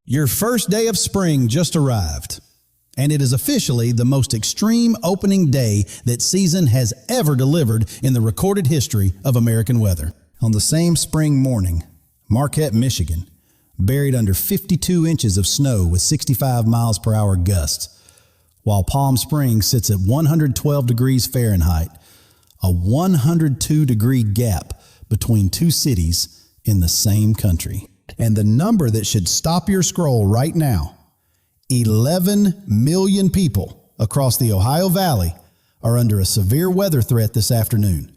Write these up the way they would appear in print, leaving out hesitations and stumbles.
Your first day of spring just arrived, and it is officially the most extreme opening day that season has ever delivered in the recorded history of American weather. On the same spring morning, Marquette, Michigan, buried under 52 inches of snow with 65 miles per hour gusts, while Palm Springs sits at 112 degrees Fahrenheit, a 102-degree gap between two cities in the same country. And the number that should stop your scroll right now, 11 million people across the Ohio Valley are under a severe weather threat this afternoon.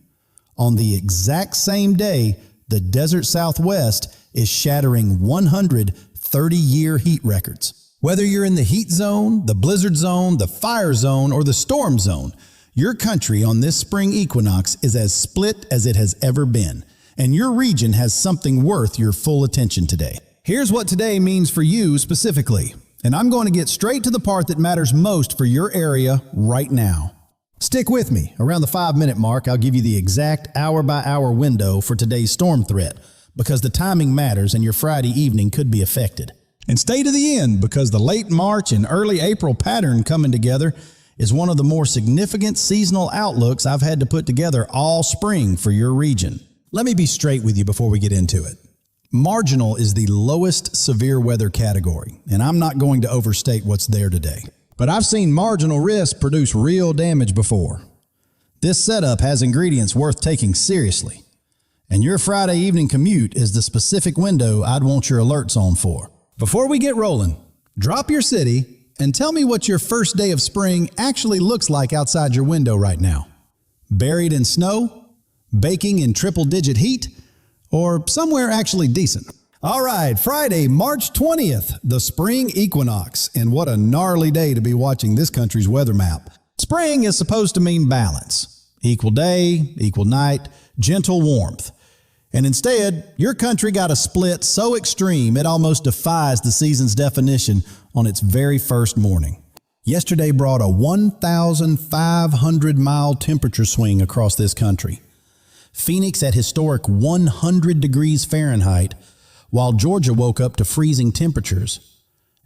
On the exact same day, the desert Southwest is shattering 130-year heat records. Whether you're in the heat zone, the blizzard zone, the fire zone, or the storm zone, your country on this spring equinox is as split as it has ever been. And your region has something worth your full attention today. Here's what today means for you specifically, and I'm going to get straight to the part that matters most for your area right now. Stick with me. Around the 5-minute mark, I'll give you the exact hour-by-hour window for today's storm threat, because the timing matters and your Friday evening could be affected. And stay to the end, because the late March and early April pattern coming together is one of the more significant seasonal outlooks I've had to put together all spring for your region. Let me be straight with you before we get into it. Marginal is the lowest severe weather category, and I'm not going to overstate what's there today. But I've seen marginal risk produce real damage before. This setup has ingredients worth taking seriously, and your Friday evening commute is the specific window I'd want your alerts on for. Before we get rolling, drop your city and tell me what your first day of spring actually looks like outside your window right now. Buried in snow? Baking in triple-digit heat, or somewhere actually decent? All right, Friday, March 20th, the spring equinox, and what a gnarly day to be watching this country's weather map. Spring is supposed to mean balance, equal day, equal night, gentle warmth. And instead, your country got a split so extreme it almost defies the season's definition on its very first morning. Yesterday brought a 1,500-mile temperature swing across this country. Phoenix at historic 100 degrees Fahrenheit, while Georgia woke up to freezing temperatures.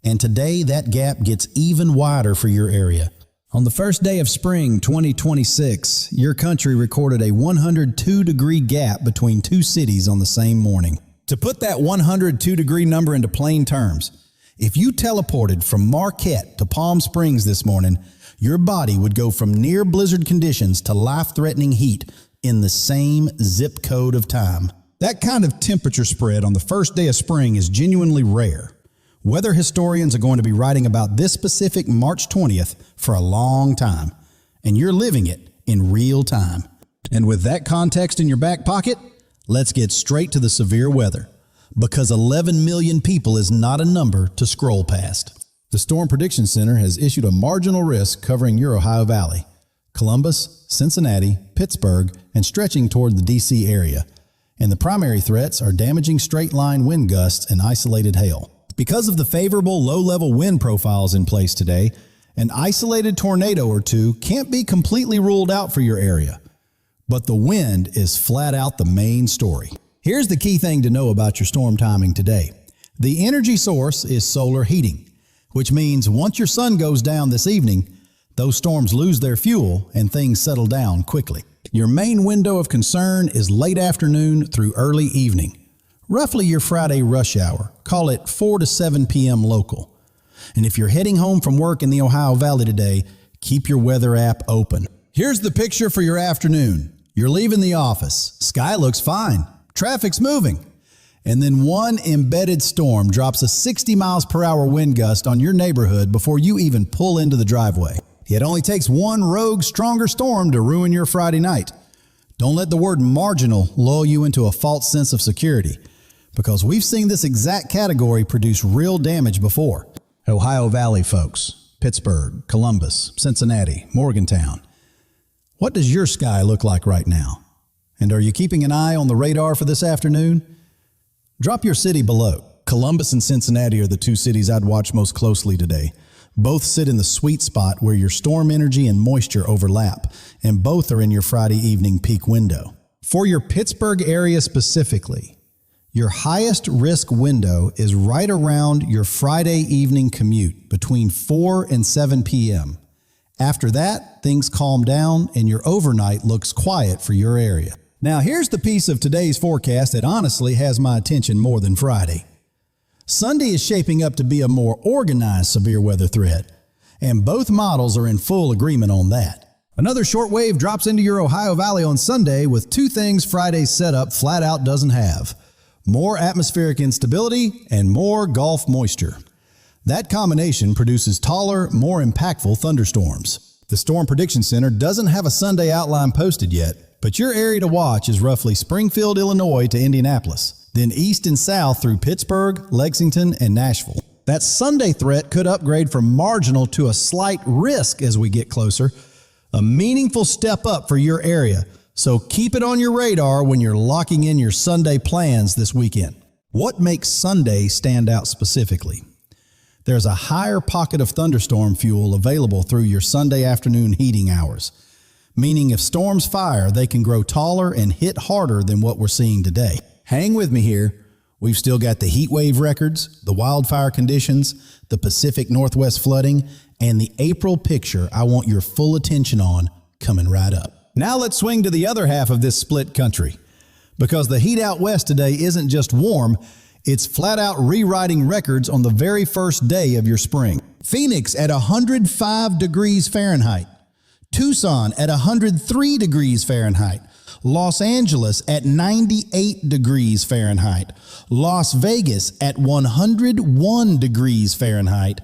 And today that gap gets even wider for your area. On the first day of spring 2026, your country recorded a 102-degree gap between two cities on the same morning. To put that 102-degree number into plain terms, if you teleported from Marquette to Palm Springs this morning, your body would go from near blizzard conditions to life-threatening heat in the same zip code of time. That kind of temperature spread on the first day of spring is genuinely rare. Weather historians are going to be writing about this specific March 20th for a long time, and you're living it in real time. And with that context in your back pocket, let's get straight to the severe weather, because 11 million people is not a number to scroll past. The Storm Prediction Center has issued a marginal risk covering your Ohio Valley, Columbus, Cincinnati, Pittsburgh, and stretching toward the D.C. area. And the primary threats are damaging straight-line wind gusts and isolated hail. Because of the favorable low-level wind profiles in place today, an isolated tornado or two can't be completely ruled out for your area. But the wind is flat out the main story. Here's the key thing to know about your storm timing today. The energy source is solar heating, which means once your sun goes down this evening, those storms lose their fuel and things settle down quickly. Your main window of concern is late afternoon through early evening, roughly your Friday rush hour. Call it 4 to 7 p.m. local. And if you're heading home from work in the Ohio Valley today, keep your weather app open. Here's the picture for your afternoon. You're leaving the office. Sky looks fine. Traffic's moving. And then one embedded storm drops a 60 miles per hour wind gust on your neighborhood before you even pull into the driveway. It only takes one rogue, stronger storm to ruin your Friday night. Don't let the word marginal lull you into a false sense of security, because we've seen this exact category produce real damage before. Ohio Valley folks, Pittsburgh, Columbus, Cincinnati, Morgantown. What does your sky look like right now? And are you keeping an eye on the radar for this afternoon? Drop your city below. Columbus and Cincinnati are the two cities I'd watch most closely today. Both sit in the sweet spot where your storm energy and moisture overlap, and both are in your Friday evening peak window. For your Pittsburgh area specifically, Your highest risk window is right around your Friday evening commute between 4 and 7 p.m. After that, things calm down and your overnight looks quiet for your area. Now here's the piece of today's forecast that honestly has my attention more than Friday. Sunday is shaping up to be a more organized severe weather threat, and both models are in full agreement on that. Another short wave drops into your Ohio Valley on Sunday with two things Friday's setup flat out doesn't have: more atmospheric instability and more Gulf moisture. That combination produces taller, more impactful thunderstorms. The Storm Prediction Center doesn't have a Sunday outline posted yet, but your area to watch is roughly Springfield, Illinois to Indianapolis, then east and south through Pittsburgh, Lexington, and Nashville. That Sunday threat could upgrade from marginal to a slight risk as we get closer, a meaningful step up for your area. So keep it on your radar when you're locking in your Sunday plans this weekend. What makes Sunday stand out specifically? There's a higher pocket of thunderstorm fuel available through your Sunday afternoon heating hours, meaning if storms fire, they can grow taller and hit harder than what we're seeing today. Hang with me here. We've still got the heat wave records, the wildfire conditions, the Pacific Northwest flooding, and the April picture I want your full attention on coming right up. Now let's swing to the other half of this split country, because the heat out west today isn't just warm, it's flat out rewriting records on the very first day of your spring. Phoenix at 105 degrees Fahrenheit, Tucson at 103 degrees Fahrenheit, Los Angeles at 98 degrees Fahrenheit, Las Vegas at 101 degrees Fahrenheit,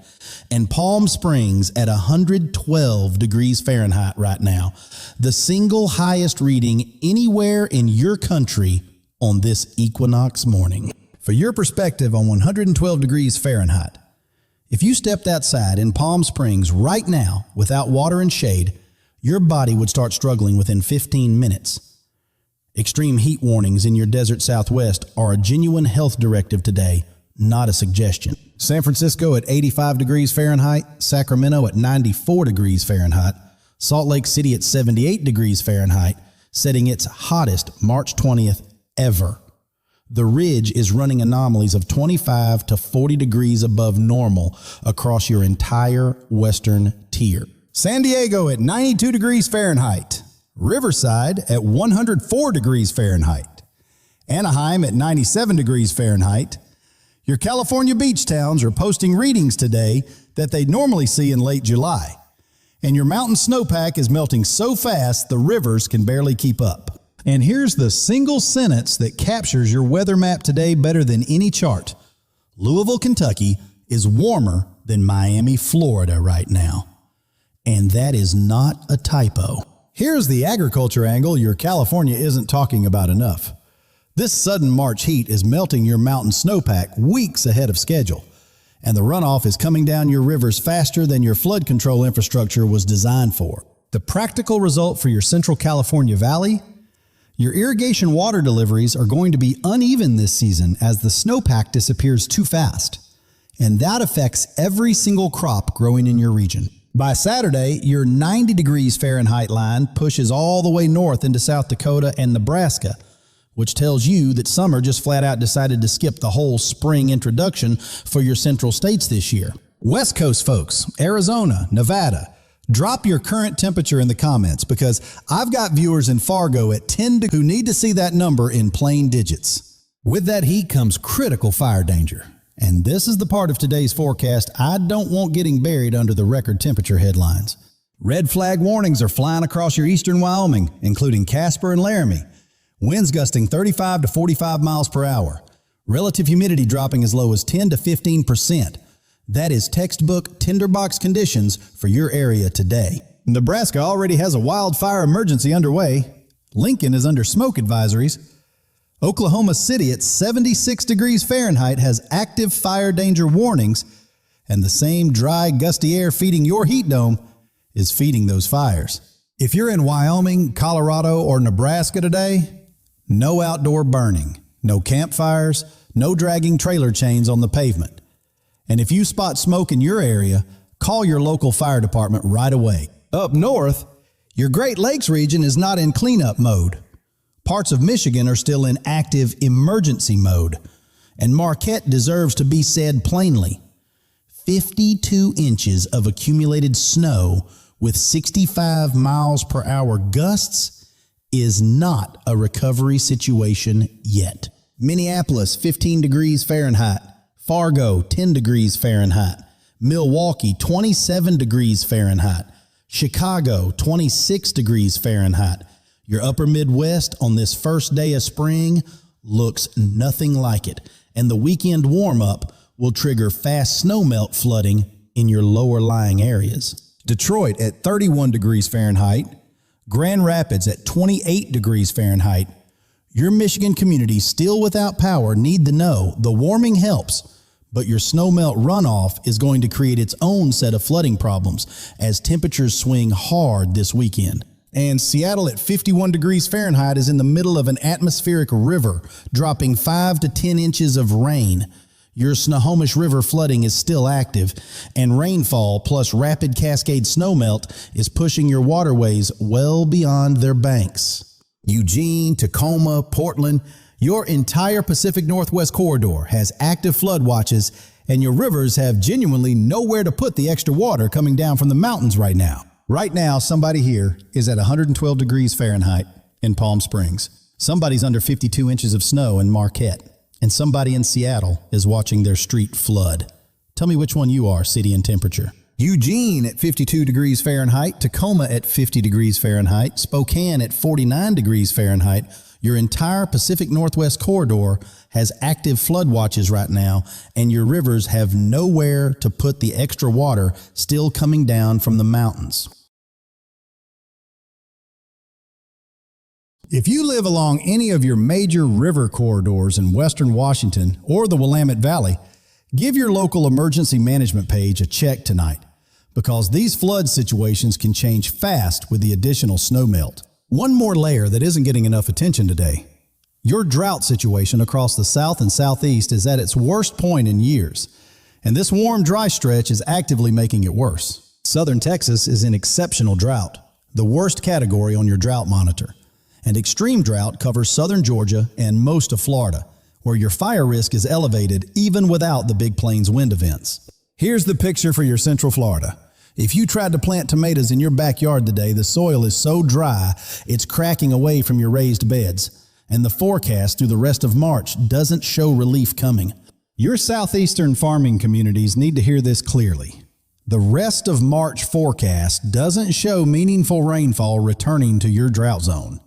and Palm Springs at 112 degrees Fahrenheit right now, the single highest reading anywhere in your country on this equinox morning. For your perspective on 112 degrees Fahrenheit, if you stepped outside in Palm Springs right now without water and shade, your body would start struggling within 15 minutes. Extreme heat warnings in your desert Southwest are a genuine health directive today, not a suggestion. San Francisco at 85 degrees Fahrenheit, Sacramento at 94 degrees Fahrenheit, Salt Lake City at 78 degrees Fahrenheit, setting its hottest March 20th ever. The ridge is running anomalies of 25 to 40 degrees above normal across your entire western tier. San Diego at 92 degrees Fahrenheit, Riverside at 104 degrees Fahrenheit, Anaheim at 97 degrees Fahrenheit. Your California beach towns are posting readings today that they'd normally see in late July. And your mountain snowpack is melting so fast the rivers can barely keep up. And here's the single sentence that captures your weather map today better than any chart. Louisville, Kentucky is warmer than Miami, Florida right now. And that is not a typo. Here's the agriculture angle your California isn't talking about enough. This sudden March heat is melting your mountain snowpack weeks ahead of schedule, and the runoff is coming down your rivers faster than your flood control infrastructure was designed for. The practical result for your Central California Valley? Your irrigation water deliveries are going to be uneven this season as the snowpack disappears too fast, and that affects every single crop growing in your region. By Saturday, your 90 degrees Fahrenheit line pushes all the way north into South Dakota and Nebraska, which tells you that summer just flat out decided to skip the whole spring introduction for your central states this year. West Coast folks, Arizona, Nevada, drop your current temperature in the comments because I've got viewers in Fargo at 10 who need to see that number in plain digits. With that heat comes critical fire danger. And this is the part of today's forecast I don't want getting buried under the record temperature headlines. Red flag warnings are flying across your eastern Wyoming, including Casper and Laramie. Winds gusting 35 to 45 miles per hour. Relative humidity dropping as low as 10 to 15%. That is textbook tinderbox conditions for your area today. Nebraska already has a wildfire emergency underway. Lincoln is under smoke advisories. Oklahoma City at 76 degrees Fahrenheit has active fire danger warnings, and the same dry, gusty air feeding your heat dome is feeding those fires. If you're in Wyoming, Colorado, or Nebraska today, no outdoor burning, no campfires, no dragging trailer chains on the pavement. And if you spot smoke in your area, call your local fire department right away. Up north, your Great Lakes region is not in cleanup mode. Parts of Michigan are still in active emergency mode, and Marquette deserves to be said plainly. 52 inches of accumulated snow with 65 miles per hour gusts is not a recovery situation yet. Minneapolis, 15 degrees Fahrenheit. Fargo, 10 degrees Fahrenheit. Milwaukee, 27 degrees Fahrenheit. Chicago, 26 degrees Fahrenheit. Your upper Midwest on this first day of spring looks nothing like it. And the weekend warm-up will trigger fast snowmelt flooding in your lower lying areas. Detroit at 31 degrees Fahrenheit. Grand Rapids at 28 degrees Fahrenheit. Your Michigan communities still without power need to know the warming helps, but your snowmelt runoff is going to create its own set of flooding problems as temperatures swing hard this weekend. And Seattle at 51 degrees Fahrenheit is in the middle of an atmospheric river, dropping 5 to 10 inches of rain. Your Snohomish River flooding is still active, and rainfall plus rapid cascade snowmelt is pushing your waterways well beyond their banks. Eugene, Tacoma, Portland, your entire Pacific Northwest corridor has active flood watches, and your rivers have genuinely nowhere to put the extra water coming down from the mountains right now. Right now, somebody here is at 112 degrees Fahrenheit in Palm Springs. Somebody's under 52 inches of snow in Marquette, and somebody in Seattle is watching their street flood. Tell me which one you are, city and temperature. Eugene at 52 degrees Fahrenheit, Tacoma at 50 degrees Fahrenheit, Spokane at 49 degrees Fahrenheit. Your entire Pacific Northwest corridor has active flood watches right now, and your rivers have nowhere to put the extra water still coming down from the mountains. If you live along any of your major river corridors in western Washington or the Willamette Valley, give your local emergency management page a check tonight, because these flood situations can change fast with the additional snowmelt. One more layer that isn't getting enough attention today. Your drought situation across the south and southeast is at its worst point in years, and this warm, dry stretch is actively making it worse. Southern Texas is in exceptional drought, the worst category on your drought monitor, and extreme drought covers southern Georgia and most of Florida, where your fire risk is elevated even without the Big Plains wind events. Here's the picture for your Central Florida. If you tried to plant tomatoes in your backyard today, the soil is so dry, it's cracking away from your raised beds, and the forecast through the rest of March doesn't show relief coming. Your southeastern farming communities need to hear this clearly. The rest of March forecast doesn't show meaningful rainfall returning to your drought zone.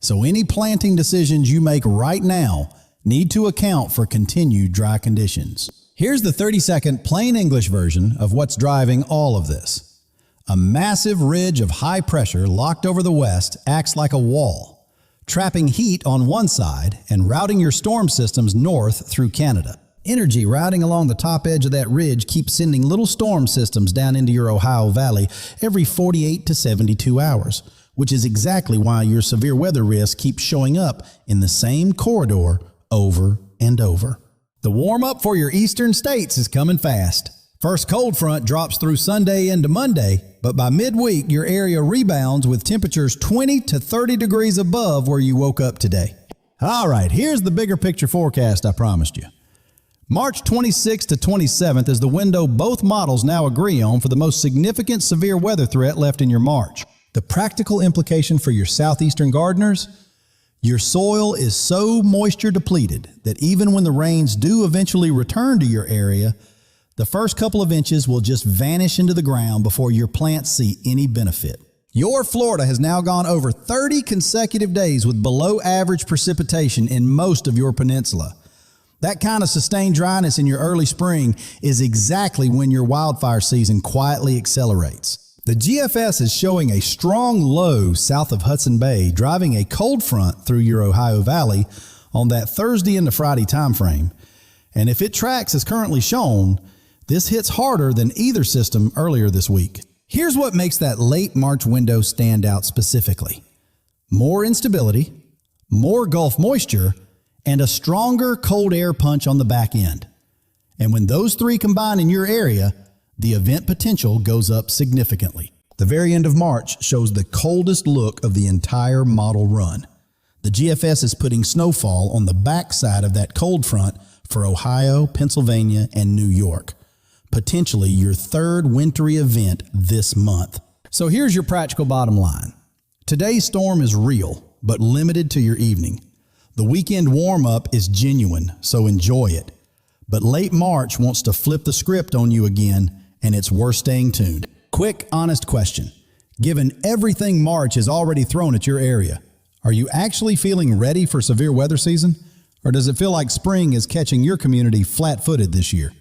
So any planting decisions you make right now need to account for continued dry conditions. Here's the 30-second plain English version of what's driving all of this. A massive ridge of high pressure locked over the west acts like a wall, trapping heat on one side and routing your storm systems north through Canada. Energy routing along the top edge of that ridge keeps sending little storm systems down into your Ohio Valley every 48 to 72 hours, which is exactly why your severe weather risk keeps showing up in the same corridor over and over. The warm-up for your eastern states is coming fast. First cold front drops through Sunday into Monday, but by midweek your area rebounds with temperatures 20 to 30 degrees above where you woke up today. All right, here's the bigger picture forecast I promised you. March 26th to 27th is the window both models now agree on for the most significant severe weather threat left in your March. The practical implication for your southeastern gardeners? Your soil is so moisture depleted that even when the rains do eventually return to your area, the first couple of inches will just vanish into the ground before your plants see any benefit. Your Florida has now gone over 30 consecutive days with below average precipitation in most of your peninsula. That kind of sustained dryness in your early spring is exactly when your wildfire season quietly accelerates. The GFS is showing a strong low south of Hudson Bay, driving a cold front through your Ohio Valley on that Thursday into Friday time frame. And if it tracks as currently shown, this hits harder than either system earlier this week. Here's what makes that late March window stand out specifically. More instability, more Gulf moisture, and a stronger cold air punch on the back end. And when those three combine in your area, the event potential goes up significantly. The very end of March shows the coldest look of the entire model run. The GFS is putting snowfall on the backside of that cold front for Ohio, Pennsylvania, and New York. Potentially your third wintry event this month. So here's your practical bottom line. Today's storm is real, but limited to your evening. The weekend warm-up is genuine, so enjoy it. But late March wants to flip the script on you again, and it's worth staying tuned. Quick, honest question. Given everything March has already thrown at your area, are you actually feeling ready for severe weather season? Or does it feel like spring is catching your community flat-footed this year?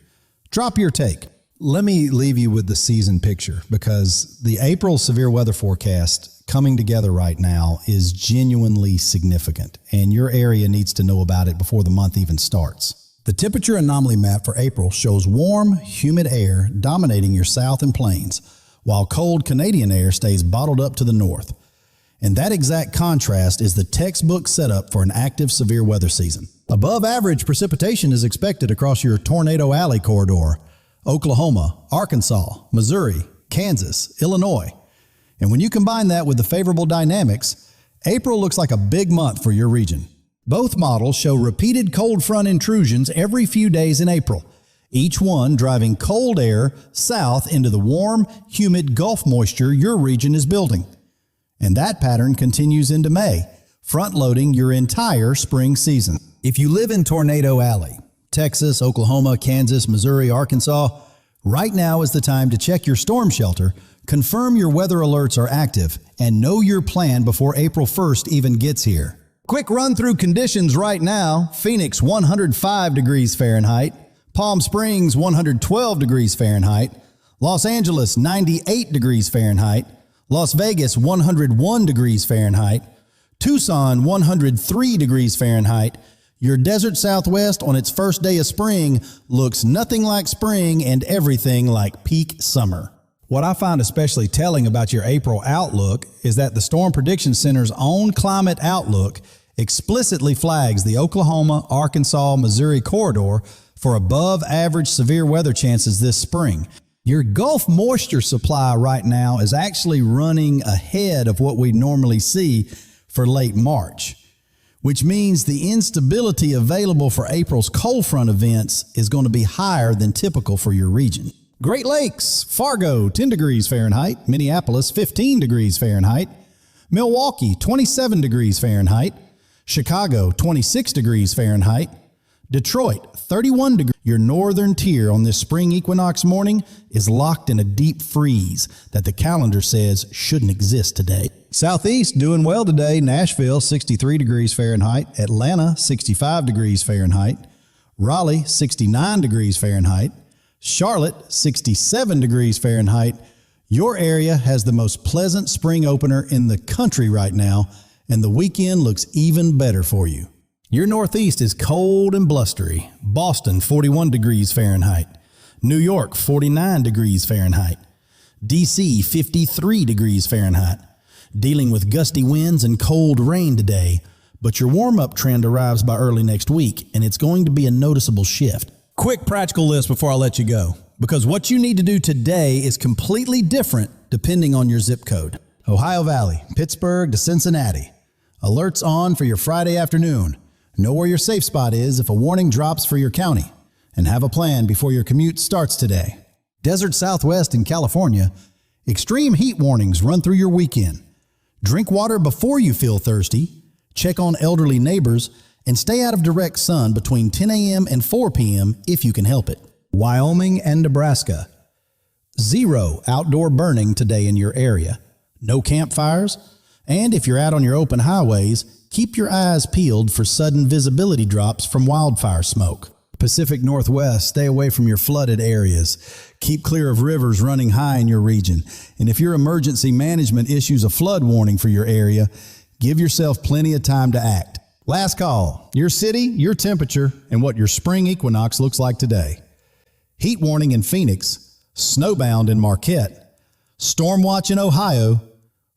Drop your take. Let me leave you with the season picture, because the April severe weather forecast coming together right now is genuinely significant, and your area needs to know about it before the month even starts. The temperature anomaly map for April shows warm, humid air dominating your south and plains, while cold Canadian air stays bottled up to the north. And that exact contrast is the textbook setup for an active severe weather season. Above average precipitation is expected across your Tornado Alley corridor, Oklahoma, Arkansas, Missouri, Kansas, Illinois. And when you combine that with the favorable dynamics, April looks like a big month for your region. Both models show repeated cold front intrusions every few days in April, each one driving cold air south into the warm, humid Gulf moisture your region is building. And that pattern continues into May, front-loading your entire spring season. If you live in Tornado Alley, Texas, Oklahoma, Kansas, Missouri, Arkansas, right now is the time to check your storm shelter, confirm your weather alerts are active, and know your plan before April 1st even gets here. Quick run through conditions right now. Phoenix, 105 degrees Fahrenheit. Palm Springs, 112 degrees Fahrenheit. Los Angeles, 98 degrees Fahrenheit. Las Vegas, 101 degrees Fahrenheit. Tucson, 103 degrees Fahrenheit. Your desert Southwest on its first day of spring looks nothing like spring and everything like peak summer. What I find especially telling about your April outlook is that the Storm Prediction Center's own climate outlook explicitly flags the Oklahoma, Arkansas, Missouri corridor for above average severe weather chances this spring. Your Gulf moisture supply right now is actually running ahead of what we normally see for late March, which means the instability available for April's cold front events is going to be higher than typical for your region. Great Lakes, Fargo, 10 degrees Fahrenheit. Minneapolis, 15 degrees Fahrenheit. Milwaukee, 27 degrees Fahrenheit. Chicago, 26 degrees Fahrenheit. Detroit, 31 degrees. Your northern tier on this spring equinox morning is locked in a deep freeze that the calendar says shouldn't exist today. Southeast doing well today. Nashville, 63 degrees Fahrenheit. Atlanta, 65 degrees Fahrenheit. Raleigh, 69 degrees Fahrenheit. Charlotte, 67 degrees Fahrenheit. Your area has the most pleasant spring opener in the country right now, and the weekend looks even better for you. Your Northeast is cold and blustery. Boston, 41 degrees Fahrenheit. New York, 49 degrees Fahrenheit. DC, 53 degrees Fahrenheit. Dealing with gusty winds and cold rain today, but your warm-up trend arrives by early next week, and it's going to be a noticeable shift. Quick practical list before I let you go, because what you need to do today is completely different depending on your zip code. Ohio Valley, Pittsburgh to Cincinnati. Alerts on for your Friday afternoon. Know where your safe spot is if a warning drops for your county, and have a plan before your commute starts today. Desert Southwest in California, extreme heat warnings run through your weekend. Drink water before you feel thirsty, check on elderly neighbors, and stay out of direct sun between 10 a.m. and 4 p.m. if you can help it. Wyoming and Nebraska. 0 outdoor burning today in your area. No campfires, and if you're out on your open highways, keep your eyes peeled for sudden visibility drops from wildfire smoke. Pacific Northwest, stay away from your flooded areas. Keep clear of rivers running high in your region. And if your emergency management issues a flood warning for your area, give yourself plenty of time to act. Last call, your city, your temperature, and what your spring equinox looks like today. Heat warning in Phoenix, snowbound in Marquette, storm watch in Ohio,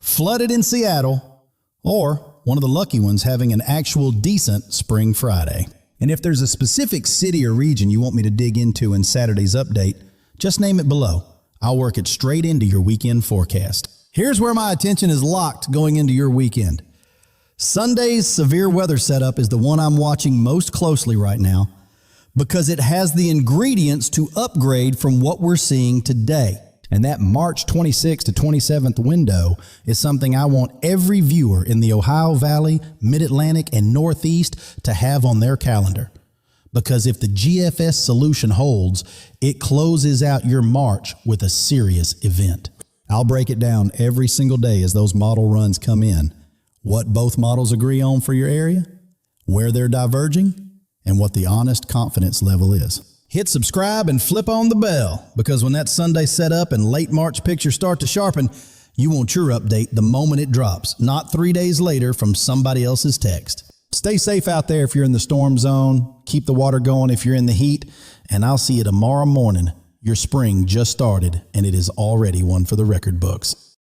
flooded in Seattle, or one of the lucky ones having an actual decent spring Friday. And if there's a specific city or region you want me to dig into in Saturday's update, just name it below. I'll work it straight into your weekend forecast. Here's where my attention is locked going into your weekend. Sunday's severe weather setup is the one I'm watching most closely right now because it has the ingredients to upgrade from what we're seeing today. And that March 26th to 27th window is something I want every viewer in the Ohio Valley, Mid-Atlantic, and Northeast to have on their calendar. Because if the GFS solution holds, it closes out your March with a serious event. I'll break it down every single day as those model runs come in. What both models agree on for your area, where they're diverging, and what the honest confidence level is. Hit subscribe and flip on the bell, because when that Sunday setup and late March pictures start to sharpen, you want your update the moment it drops, not 3 days later from somebody else's text. Stay safe out there if you're in the storm zone. Keep the water going if you're in the heat, and I'll see you tomorrow morning. Your spring just started, and it is already one for the record books.